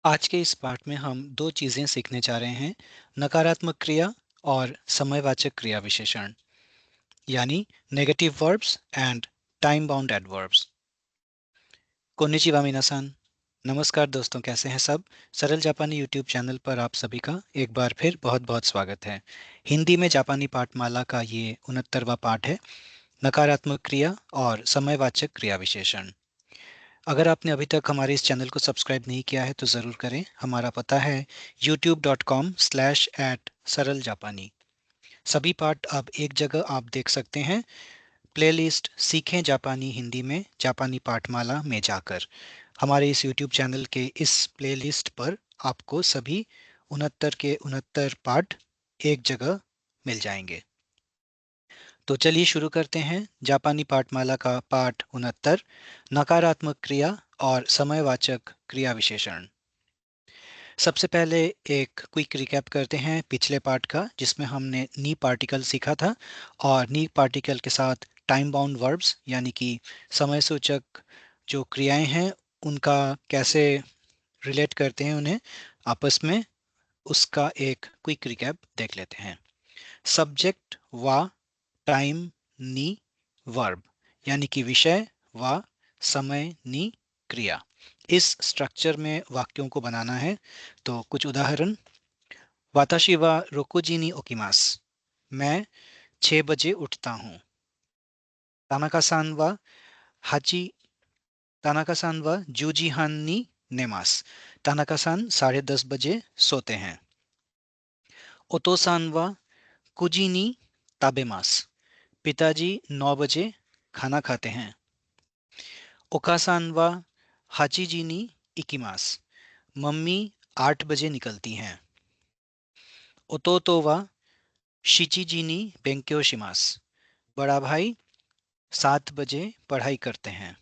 आज के इस पाठ में हम दो चीजें सीखने जा रहे हैं। नकारात्मक क्रिया और समयवाचक क्रिया विशेषण, यानी negative verbs and time bound adverbs. कोन्निचिवा मिनासान। नमस्कार दोस्तों, कैसे हैं सब। सरल जापानी यूट्यूब चैनल पर आप सभी का एक बार फिर बहुत बहुत स्वागत है। हिंदी में जापानी पाठमाला का ये 69वां पाठ है, नकारात्मक क्रिया और समयवाचक क्रिया विशेषण। अगर आपने अभी तक हमारे इस चैनल को सब्सक्राइब नहीं किया है तो ज़रूर करें। हमारा पता है youtube.com/सरल जापानी। सभी पाठ अब एक जगह आप देख सकते हैं, प्लेलिस्ट सीखें जापानी हिंदी में जापानी पाठमाला में जाकर। हमारे इस यूट्यूब चैनल के इस प्लेलिस्ट पर आपको सभी 69 के 69 पाठ एक जगह मिल जाएंगे। तो चलिए शुरू करते हैं जापानी पाठमाला का पाठ 69, नकारात्मक क्रिया और समयवाचक क्रिया विशेषण। सबसे पहले एक क्विक रिकैप करते हैं पिछले पार्ट का, जिसमें हमने नी पार्टिकल सीखा था और नी पार्टिकल के साथ टाइम बाउंड वर्ब्स यानी कि समय सूचक जो क्रियाएं हैं उनका कैसे रिलेट करते हैं उन्हें आपस में, उसका एक क्विक रिकैप देख लेते हैं। सब्जेक्ट वा, टाइम नी, वर्ब यानी कि विषय वा, समय नी, क्रिया। इस स्ट्रक्चर में वाक्यों को बनाना है। तो कुछ उदाहरण। वाताशी वा रोकुजी नि ओकिमास, मैं 6 बजे उठता हूँ। तानाका सान वा हाची तानाका सान वा जूजी हान नि नेमास, तानाका सान 10:30 बजे सोते हैं। ओतो सान वा कुजी नि ताबेमास, पिताजी 9 बजे खाना खाते हैं। ओकासान वा हाचिजी नि इकिमास, मम्मी 8 बजे निकलती हैं। ओतोतो वा शिचिजी नि बेंक्यो शिमास, बड़ा भाई 7 बजे पढ़ाई करते हैं।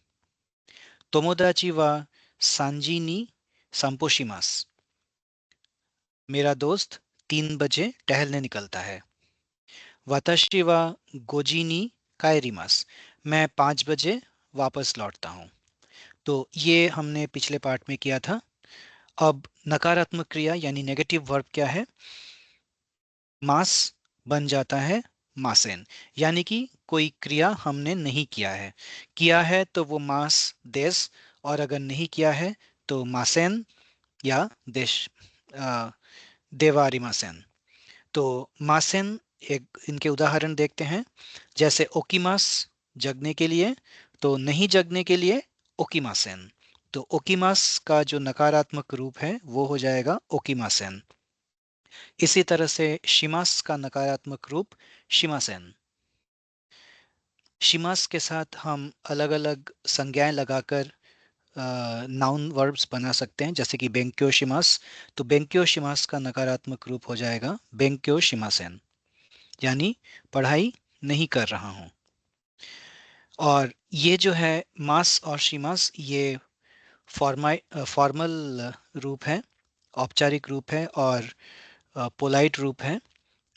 तोमोदाची वा सांजी नि संपोशिमास, मेरा दोस्त 3 बजे टहलने निकलता है। वाताशी वा गोजी नि काएरिमास, मैं 5 बजे वापस लौटता हूँ। तो ये हमने पिछले पार्ट में किया था। अब नकारात्मक क्रिया यानी नेगेटिव वर्ब क्या है। मास बन जाता है मासेन, यानी कि कोई क्रिया हमने नहीं किया है। किया है तो वो मास देस, और अगर नहीं किया है तो मासेन या देश, अ, देवारी मासेन। तो मासेन, एक इनके उदाहरण देखते हैं। जैसे ओकीमास जगने के लिए, तो नहीं जगने के लिए ओकीमासेन। तो ओकीमास का जो नकारात्मक रूप है वो हो जाएगा ओकीमासेन। इसी तरह से शिमास का नकारात्मक रूप शिमासेन। शिमास के साथ हम अलग अलग संज्ञाएं लगाकर नाउन वर्ब्स बना सकते हैं, जैसे कि बेंक्यो शिमास। तो बेंक्यो शिमास का नकारात्मक रूप हो जाएगा बेंक्यो शिमासेन, यानी पढ़ाई नहीं कर रहा हूँ। और ये जो है मास और शिमास, ये फॉर्मल रूप है, औपचारिक रूप है और पोलाइट रूप है।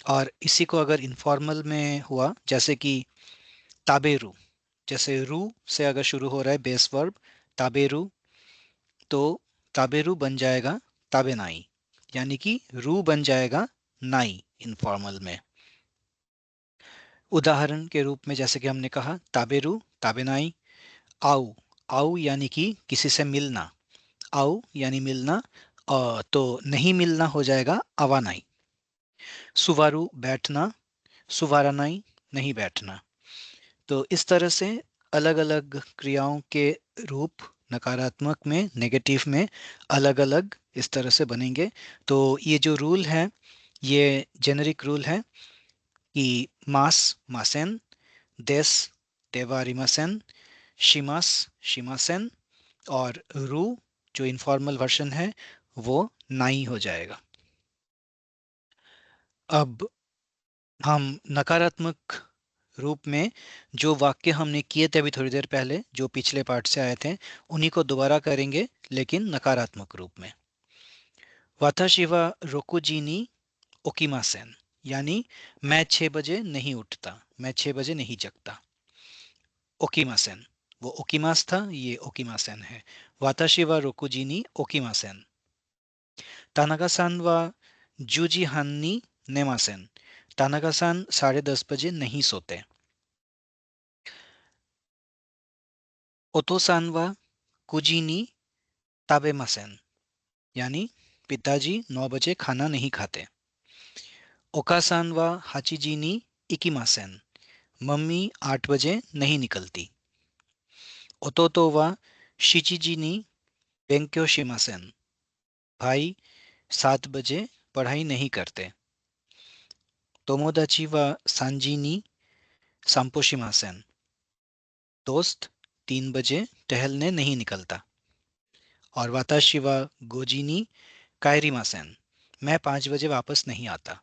और इसी को अगर इनफॉर्मल में हुआ, जैसे कि ताबेरू, जैसे रू से अगर शुरू हो रहा है बेस वर्ब ताबेरू, तो ताबेरू बन जाएगा ताबेनाई, यानी कि रू बन जाएगा नाई इनफॉर्मल में। उदाहरण के रूप में जैसे कि हमने कहा ताबेरू ताबेनाई। आओ, आओ यानी कि किसी से मिलना, आओ यानी मिलना। तो नहीं मिलना हो जाएगा आवानाई। सुवारू बैठना, सुवारानाई नहीं बैठना। तो इस तरह से अलग अलग क्रियाओं के रूप नकारात्मक में, नेगेटिव में अलग अलग इस तरह से बनेंगे। तो ये जो रूल है, ये जेनरिक रूल है कि मास मासेन, देस देवारिमासेन, शिमास शिमासेन, और रू जो इनफॉर्मल वर्जन है वो नाई हो जाएगा। अब हम नकारात्मक रूप में जो वाक्य हमने किए थे अभी थोड़ी देर पहले, जो पिछले पार्ट से आए थे, उन्हीं को दोबारा करेंगे, लेकिन नकारात्मक रूप में। वाताशी वा रोकुजी नि ओकिमासेन, यानी मैं 6 बजे नहीं उठता, मैं 6 बजे नहीं जगता। ओकिमासेन, वो ओकिमास था, ये ओकिमासेन है। वाताशी वा रोकुजी नि ओकिमासेन। तानाका-सान वा जूजी हान नि नेमासेन। तानाका-सान 10:30 बजे नहीं सोते। ओतो-सान वा कुजी नि ताबेमासेन। यानी पिताजी 9 बजे खाना नहीं खाते। ओका-सान वा हाचिजी नि इकिमासेन। मम्मी 8 बजे नहीं निकलती। ओतोतो वा शिचिजी नि बेंक्यो शिमासेन। भाई 7 बजे पढ़ाई नहीं करते। तोमोदाची वा सांजी नि संपो शिमासेन। दोस्त 3 बजे टहलने नहीं निकलता। और वाताशी वा गोजी नि काएरिमासेन। मैं 5 बजे वापस नहीं आता।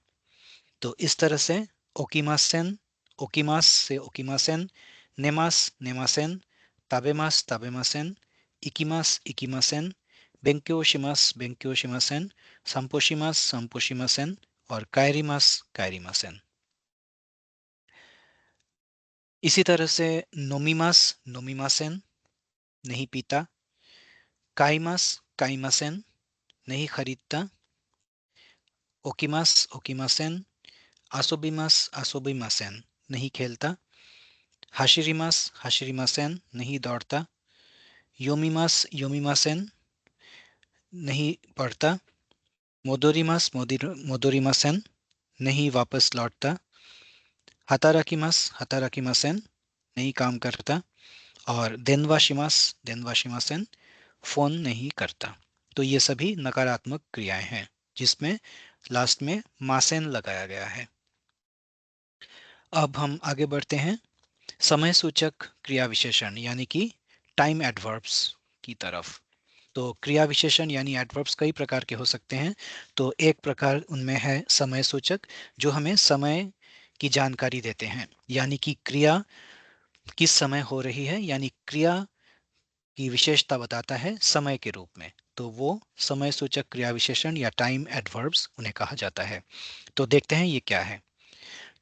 तो इस तरह से ओकीमासेन, ओकीमास से ओकीमासेन, नेमास नेमासेन, ताबेमास ताबेमासेन, इकिमास इकिमासेन, बेंक्यो शिमास बेंक्यो शिमासेन, संपोशिमास संपोशिमासेन और कायरिमास कायरिमासेन। इसी तरह से नोमिमास नोमिमासेन नहीं पीता। काइमास काइमासेन नहीं खरीदता। ओकीमास ओकीमासेन आसोबिमास आसोबिमासेन नहीं खेलता। हाशिरिमास हाशिरिमासेन नहीं दौड़ता। योमिमास योमिमासेन नहीं पढ़ता। मोदोरिमास मोदोरिमासेन नहीं वापस लौटता। हताराकिमास हताराकिमासेन नहीं काम करता। और देनवाशिमास देनवाशिमासेन फोन नहीं करता। तो ये सभी नकारात्मक क्रियाएं हैं जिसमें लास्ट में मासेन लगाया गया है। अब हम आगे बढ़ते हैं समय सूचक क्रिया विशेषण यानी कि टाइम एडवर्ब्स की तरफ। तो क्रिया विशेषण यानी एडवर्ब्स कई प्रकार के हो सकते हैं। तो एक प्रकार उनमें है समय सूचक जो हमें समय की जानकारी देते हैं यानी कि क्रिया किस समय हो रही है यानी क्रिया की विशेषता बताता है समय के रूप में। तो वो समय सूचक क्रिया विशेषण या टाइम एडवर्ब्स उन्हें कहा जाता है। तो देखते हैं ये क्या है।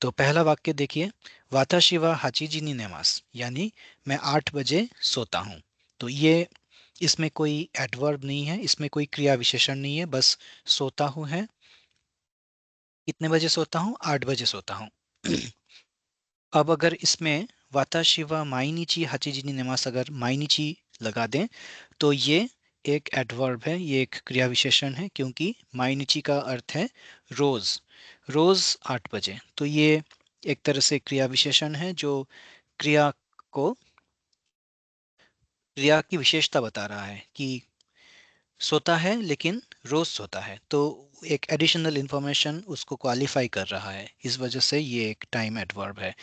तो पहला वाक्य देखिए, वाताशी वा हाचिजी नि नेमास यानी मैं 8 बजे सोता हूँ। तो ये इसमें कोई एडवर्ब नहीं है, इसमें कोई क्रिया विशेषण नहीं है, बस सोता हूँ है। कितने बजे सोता हूँ? 8 बजे सोता हूँ। अब अगर इसमें वाताशी वा माइनिची हाचिजी नि नेमास अगर माइनिची लगा दें तो ये एक एडवर्ब है, ये एक क्रिया विशेषण है क्योंकि माइनिची का अर्थ है रोज। रोज 8 बजे। तो ये एक तरह से क्रिया विशेषण है जो क्रिया को क्रिया की विशेषता बता रहा है कि सोता है लेकिन रोज सोता है। तो एक एडिशनल इंफॉर्मेशन उसको क्वालिफाई कर रहा है, इस वजह से ये एक टाइम एडवर्ब है।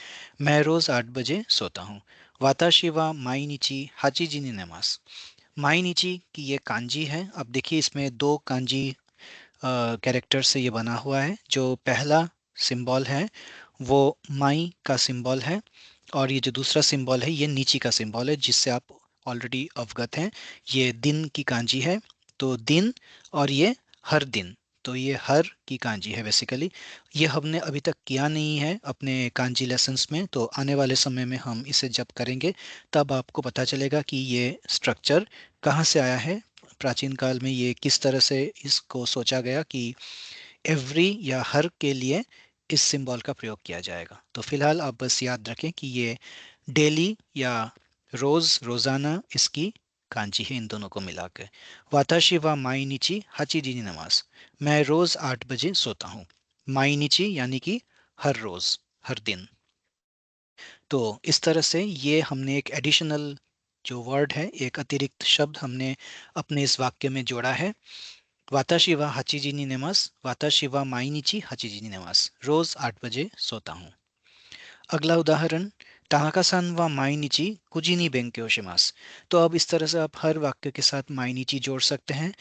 मैं रोज 8 बजे सोता हूँ। वाताशी वा माइनिची हाचिजी नि नेमास। माइनिची की ये कांजी है। अब देखिए इसमें दो कांजी कैरेक्टर से ये बना हुआ है। जो पहला सिंबल है वो माई का सिंबल है और ये जो दूसरा सिंबल है ये नीची का सिंबल है जिससे आप ऑलरेडी अवगत हैं। ये दिन की कांजी है। तो दिन और ये हर दिन। तो ये हर की कांजी है बेसिकली। ये हमने अभी तक किया नहीं है अपने कांजी लेसन्स में, तो आने वाले समय में हम इसे जब करेंगे तब आपको पता चलेगा कि ये स्ट्रक्चर कहाँ से आया है। प्राचीन काल में ये किस तरह से इसको सोचा गया कि एवरी या हर के लिए इस सिंबल का प्रयोग किया जाएगा। तो फिलहाल आप बस याद रखें कि ये डेली या रोज रोजाना इसकी कांजी है इन दोनों को मिला के। वाताशी वा माइनिची हाचिजी नि नमाज। मैं रोज 8 बजे सोता हूँ। माइनिची यानी कि हर रोज हर दिन। तो इस तरह से ये हमने एक एडिशनल जो वर्ड है, एक अतिरिक्त शब्द हमने अपने इस वाक्य में जोड़ा है। वाताशी वा हाचिजी नि नेमास। वाताशी वा माइनिची हाचिजी नि नेमास। रोज 8 बजे सोता हूँ। अगला उदाहरण, तानाका-सान वा माइनिची कुजी नि बेंक्यो शिमास। तो अब इस तरह से आप हर वाक्य के साथ माइनिची जोड़ सकते हैं।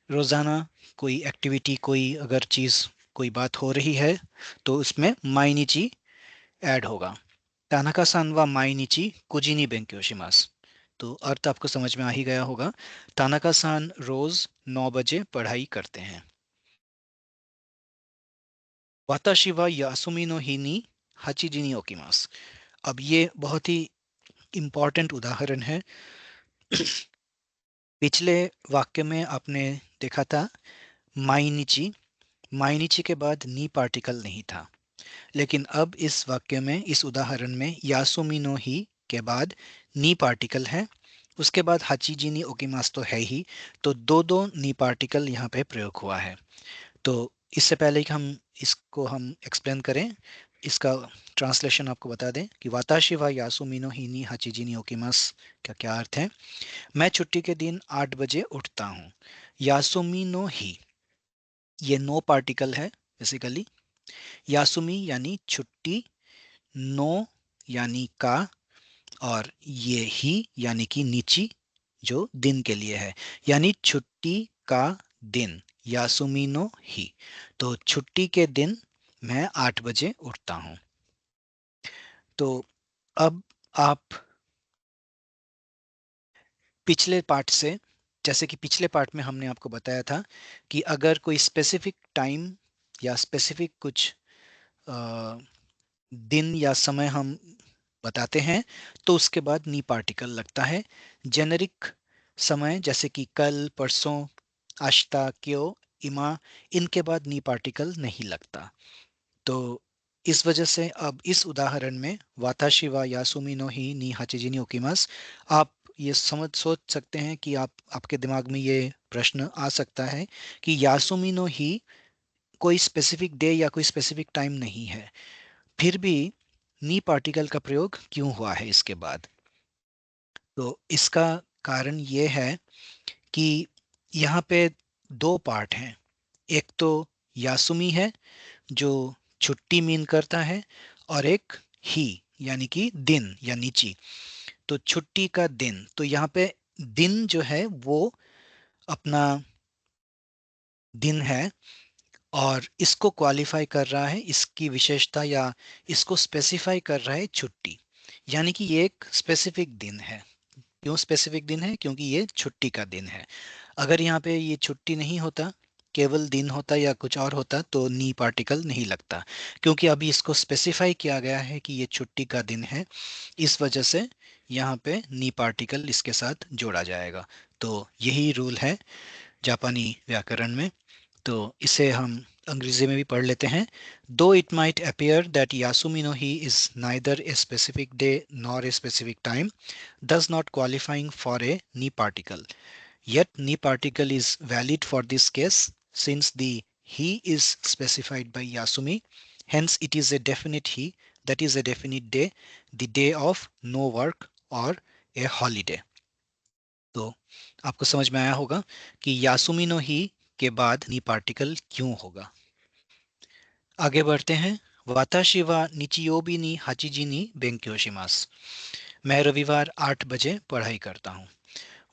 रोजाना कोई एक्टिविटी, कोई अगर चीज कोई बात हो रही है तो उसमें माइनिची ऐड होगा। तानाका-सान वा माइनिची कुजी नि बेंक्यो शिमास। तो अर्थ आपको समझ में आ ही गया होगा। तानाका-सान रोज 9 बजे पढ़ाई करते हैं। वाताशी वा यासुमी नो ही नि हाचिजी नि ओकिमास। अब ये बहुत ही इम्पॉर्टेंट उदाहरण है। पिछले वाक्य में आपने देखा था माइनिची, माइनिची के बाद नी पार्टिकल नहीं था। लेकिन अब इस वाक्य में, इस उदाहरण में यासुमी नो ही के बाद नी पार्टिकल है, उसके बाद हाचीजी नी ओकीमास तो है ही, तो दो दो नी पार्टिकल यहाँ पे प्रयोग हुआ है। तो इससे पहले कि हम एक्सप्लेन करें, इसका ट्रांसलेशन आपको बता दें कि वाताशी वा यासुमी नो ही नी हाचीजी नी ओकीमास का क्या अर्थ है। मैं छुट्टी के दिन 8 बजे उठता हूँ। यासुमी नो ही, ये नो पार्टिकल है बेसिकली। यासुमी यानी छुट्टी, नो यानी का, और ये ही यानी कि नीची, जो दिन के लिए है, यानी छुट्टी का दिन, यासुमी नो ही। तो छुट्टी के दिन मैं 8 बजे उठता हूँ। तो अब आप पिछले पार्ट से, जैसे कि पिछले पार्ट में हमने आपको बताया था कि अगर कोई स्पेसिफिक टाइम या स्पेसिफिक कुछ अ, दिन या समय हम बताते हैं, तो उसके बाद नी पार्टिकल लगता है। जेनेरिक समय जैसे कि कल, परसों, आश्ता, क्यो, इमा, इनके बाद नी पार्टिकल नहीं लगता। तो इस वजह से अब इस उदाहरण में वाताशी वा यासुमी नो ही नी हाचिजी नी ओकीमास, आप ये सोच सकते हैं कि आपके दिमाग में ये प्रश्न आ सकता है कि यासुमी नो ही कोई स्पेसिफिक डे या कोई स्पेसिफिक टाइम नहीं है, फिर भी नी पार्टिकल का प्रयोग क्यों हुआ है इसके बाद। तो इसका कारण ये है कि यहाँ पे दो पार्ट हैं। एक तो यासुमी है, जो छुट्टी मीन करता है, और एक ही यानी कि दिन या नीची। तो छुट्टी का दिन, तो यहाँ पे दिन जो है वो अपना दिन है, और इसको क्वालिफाई कर रहा है, इसकी विशेषता या इसको स्पेसिफाई कर रहा है छुट्टी, यानी कि ये एक स्पेसिफिक दिन है। क्यों स्पेसिफिक दिन है? क्योंकि ये छुट्टी का दिन है। अगर यहाँ पे ये छुट्टी नहीं होता, केवल दिन होता या कुछ और होता, तो नी पार्टिकल नहीं लगता। क्योंकि अभी इसको स्पेसिफाई किया गया है कि ये छुट्टी का दिन है, इस वजह से यहाँ पे नी पार्टिकल इसके साथ जोड़ा जाएगा। तो यही रूल है जापानी व्याकरण में। तो इसे हम अंग्रेजी में भी पढ़ लेते हैं। Though it might appear that यासुमी नो ही is neither a specific day nor a specific time, does not qualifying for a ni particle. Yet ni particle is valid for this case since the he is specified by Yasumi. Hence it is a definite he, that is a definite day, the day of no work or a holiday. तो आपको समझ में आया होगा कि यासुमी नो ही के बाद नी पार्टिकल क्यों होगा। आगे बढ़ते हैं। वाताशी वा निचियोबी नी हाचिजी नी बेंक्यो शिमास। मैं रविवार 8 बजे पढ़ाई करता हूँ।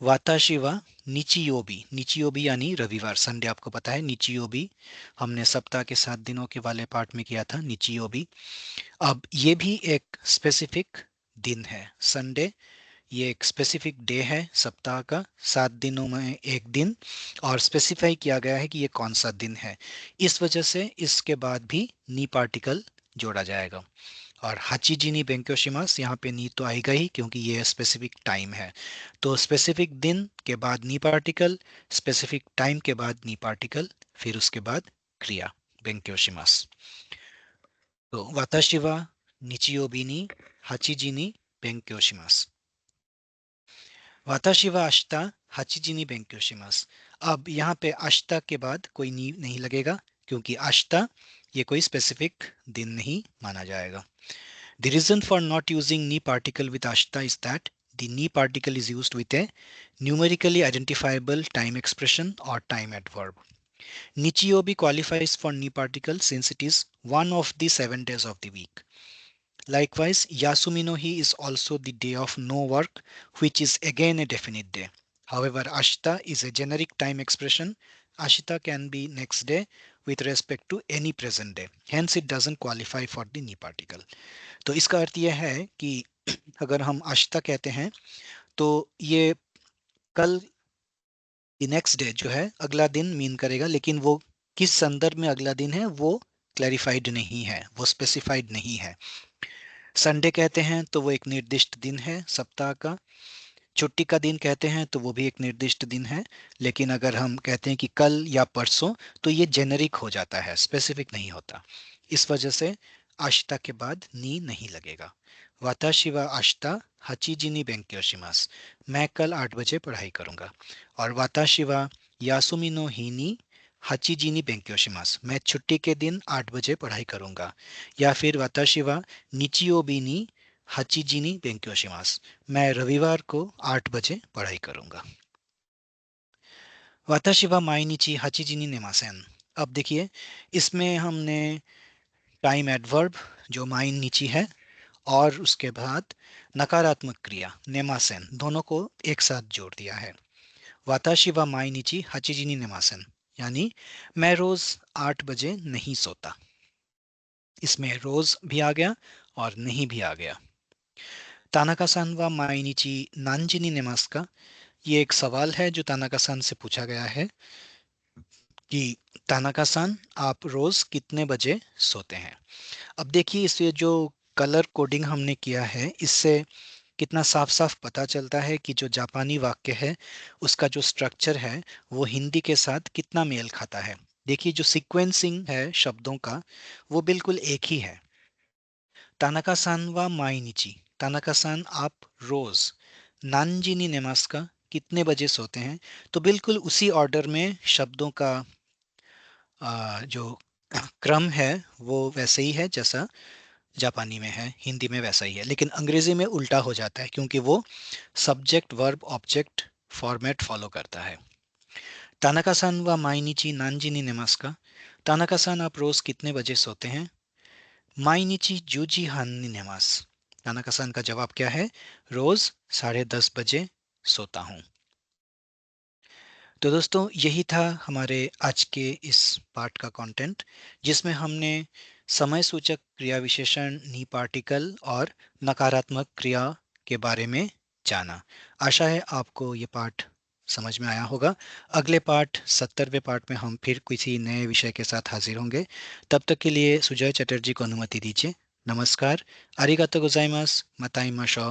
वाताशिवा निचियोबी, निचियोबी यानी रविवार, संडे आपको पता है निचियोबी, हमने सप्ताह के 7 दिनों के वाले पार्ट में किया था निचियोबी। अब ये भी एक स्पेसिफिक दिन है, संडे, ये एक स्पेसिफिक डे है सप्ताह का, 7 दिनों में एक दिन, और स्पेसिफाई किया गया है कि ये कौन सा दिन है। इस वजह से इसके बाद भी नी पार्टिकल जोड़ा जाएगा। और हाचीजी नी बेंक्योशिमास, यहाँ पे नी तो आएगा ही क्योंकि ये स्पेसिफिक टाइम है। तो स्पेसिफिक दिन के बाद नी पार्टिकल, स्पेसिफिक टाइम के बाद नी पार्टिकल, फिर उसके बाद क्रिया बेंक्योशिमास। तो वाताशिवा निचियोबी नी हाचीजी नी बेंक्योशिमास। वाताशिवा आश्ता हाचीजी नी बेंक्योशिमास। अब यहाँ पे आश्ता के बाद कोई नी नहीं लगेगा, क्योंकि आश्ता ये कोई स्पेसिफिक दिन नहीं माना जाएगा। The reason for not using ni particle with ashta is that the ni particle is used with a numerically identifiable time expression or time adverb. Nichiobi qualifies for ni particle since it is one of the 7 days of the week. Likewise, Yasumi no hi is also the day of no work, which is again a definite day. However, ashita is a generic time expression. Ashita can be next day with respect to any present day. Hence, it doesn't qualify for the ni particle. तो इसका अर्थ यह है कि अगर हम आशिता कहते हैं, तो ये कल, नेक्स्ट डे जो है, अगला दिन मीन करेगा, लेकिन वो किस संदर्भ में अगला दिन है वो क्लैरिफाइड नहीं है, वो स्पेसिफाइड नहीं है। संडे कहते हैं तो वो एक निर्दिष्ट दिन है सप्ताह का। छुट्टी का दिन कहते हैं तो वो भी एक निर्दिष्ट दिन है, लेकिन अगर हम कहते हैं कि कल या परसों, तो ये जेनेरिक हो जाता है, स्पेसिफिक नहीं होता। इस वजह से आशिता के बाद नी नहीं लगेगा। वाताशी वा आशिता हचीजी नी बेंक्यो शिमास। मैं कल 8 बजे पढ़ाई करूंगा। और वाताशी वा यासुमी नो ही नी हचीजी नी बेंक्यो शिमास। मैं छुट्टी के दिन 8 बजे पढ़ाई करूंगा। या फिर वाताशी वा निचियोबी नी हचीजी नी बेंक्यो शिमास। मैं रविवार को 8 बजे पढ़ाई करूंगा। वाताशी वा माइनिची हचीजी नी नेमासेन। अब देखिए, इसमें हमने टाइम एडवर्ब जो माइनिची है और उसके बाद नकारात्मक क्रिया नेमासेन दोनों को एक साथ जोड़ दिया है। वाताशी वा माइनिची हचीजी नी नेमासेन, यानी मैं रोज 8 बजे नहीं सोता। इसमें रोज भी आ गया और नहीं भी आ गया। तानाका सान वा माइनिची नांजी नी नेमास का। ये एक सवाल है जो तानाका सान से पूछा गया है कि तानाका सान आप रोज कितने बजे सोते हैं। अब देखिए, इसे जो कलर कोडिंग हमने किया है, इससे कितना साफ साफ पता चलता है कि जो जापानी वाक्य है उसका जो स्ट्रक्चर है वो हिंदी के साथ कितना मेल खाता है। देखिए, जो सीक्वेंसिंग है शब्दों का वो बिल्कुल एक ही है। तानाका सान वा माइनिची, तानाका सान आप रोज, नानजी नी नेमास का कितने बजे सोते हैं, तो बिल्कुल उसी ऑर्डर में शब्दों का जो क्रम है वो वैसे ही है जैसा जापानी में है, हिंदी में वैसा ही है, लेकिन अंग्रेजी में उल्टा हो जाता है क्योंकि वो subject verb object format follow करता है। तानाका सान वा माइनिची नानजी नी नेमास का। तानाका सान आप रोज कितने बजे सोते हैं। माइनिची जूजी हान नी नेमास। तानाका सान का जवाब क्या है, रोज 10:30 बजे सोता हूँ। तो दोस्तों, यही था हमारे आज के इस पार्ट का कंटेंट, जिसमें हमने समय सूचक क्रिया विशेषण नी पार्टिकल और नकारात्मक क्रिया के बारे में जाना। आशा है आपको ये पार्ट समझ में आया होगा। अगले पार्ट 70वें पार्ट में हम फिर किसी नए विषय के साथ हाजिर होंगे। तब तक के लिए सुजय चटर्जी को अनुमति दीजिए। नमस्कार। आरिगातो गोजाइमास। मताई माशो।